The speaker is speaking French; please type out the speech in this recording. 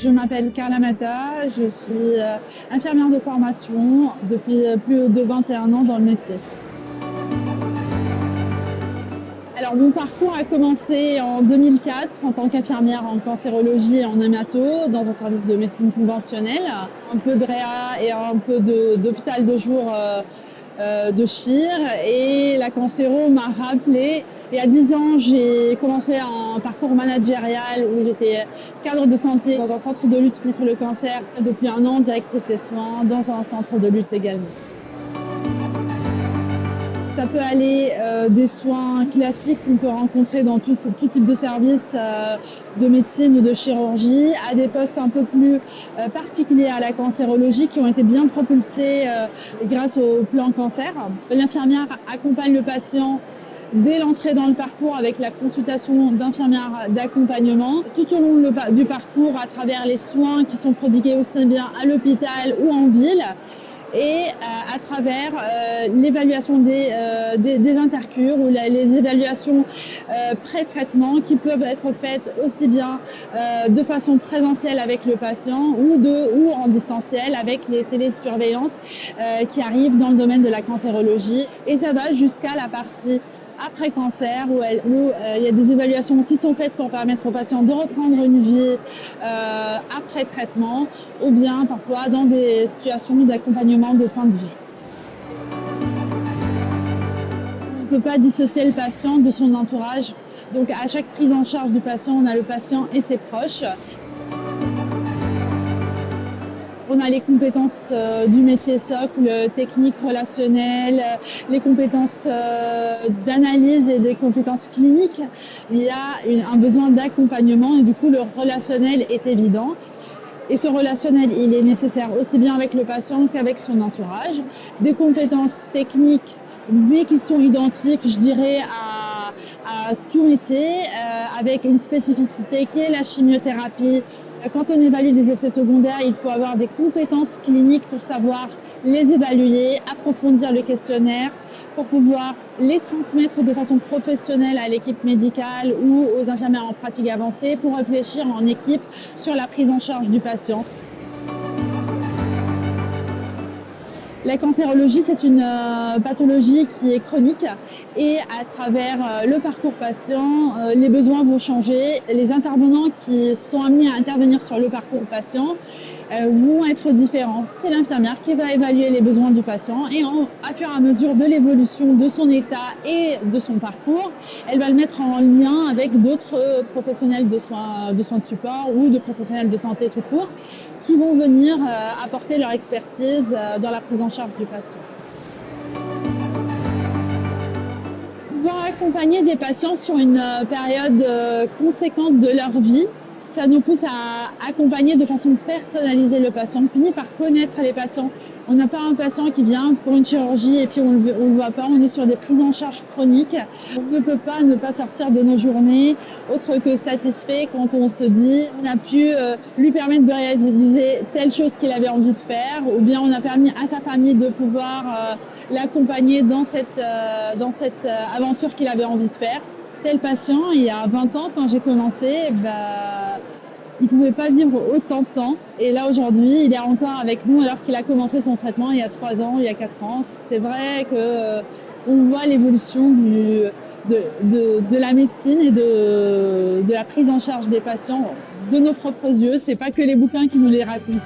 Je m'appelle Carla Mata, je suis infirmière de formation depuis plus de 21 ans dans le métier. Alors mon parcours a commencé en 2004 en tant qu'infirmière en cancérologie et en hémato dans un service de médecine conventionnelle, un peu de réa et un peu d'hôpital de jour de chir, et la cancéro m'a rappelé. Et à 10 ans, j'ai commencé un parcours managérial où j'étais cadre de santé dans un centre de lutte contre le cancer. Depuis un an, directrice des soins dans un centre de lutte également. Ça peut aller des soins classiques qu'on peut rencontrer dans tout type de service de médecine ou de chirurgie, à des postes un peu plus particuliers à la cancérologie qui ont été bien propulsés grâce au plan cancer. L'infirmière accompagne le patient dès l'entrée dans le parcours avec la consultation d'infirmières d'accompagnement, tout au long du parcours à travers les soins qui sont prodigués aussi bien à l'hôpital ou en ville, et à travers l'évaluation des intercures ou les évaluations pré-traitement qui peuvent être faites aussi bien de façon présentielle avec le patient ou en distanciel avec les télésurveillances qui arrivent dans le domaine de la cancérologie. Et ça va jusqu'à la partie après cancer, où il y a des évaluations qui sont faites pour permettre aux patients de reprendre une vie après traitement, ou bien parfois dans des situations d'accompagnement de fin de vie. On ne peut pas dissocier le patient de son entourage. Donc à chaque prise en charge du patient, on a le patient et ses proches. On a les compétences du métier socle, technique, relationnelle, les compétences d'analyse et des compétences cliniques. Il y a un besoin d'accompagnement et du coup le relationnel est évident. Et ce relationnel, il est nécessaire aussi bien avec le patient qu'avec son entourage. Des compétences techniques, mais qui sont identiques, je dirais, à tout métier, avec une spécificité qui est la chimiothérapie. Quand on évalue des effets secondaires, il faut avoir des compétences cliniques pour savoir les évaluer, approfondir le questionnaire, pour pouvoir les transmettre de façon professionnelle à l'équipe médicale ou aux infirmières en pratique avancée pour réfléchir en équipe sur la prise en charge du patient. La cancérologie, c'est une pathologie qui est chronique et à travers le parcours patient, les besoins vont changer. Les intervenants qui sont amenés à intervenir sur le parcours patient vont être différents. C'est l'infirmière qui va évaluer les besoins du patient et à fur et à mesure de l'évolution de son état et de son parcours, elle va le mettre en lien avec d'autres professionnels de soins de support ou de professionnels de santé tout court qui vont venir apporter leur expertise dans la prise en charge du patient. Pouvoir accompagner des patients sur une période conséquente de leur vie, ça nous pousse à accompagner de façon personnalisée le patient. On finit par connaître les patients. On n'a pas un patient qui vient pour une chirurgie et puis on ne le voit pas. On est sur des prises en charge chroniques. On ne peut pas ne pas sortir de nos journées autre que satisfait quand on se dit on a pu lui permettre de réaliser telle chose qu'il avait envie de faire, ou bien on a permis à sa famille de pouvoir l'accompagner dans cette aventure qu'il avait envie de faire. Tel patient, il y a 20 ans, quand j'ai commencé, il ne pouvait pas vivre autant de temps. Et là, aujourd'hui, il est encore avec nous alors qu'il a commencé son traitement il y a 3 ans, il y a 4 ans. C'est vrai qu'on voit l'évolution de la médecine et de la prise en charge des patients de nos propres yeux. Ce n'est pas que les bouquins qui nous les racontent.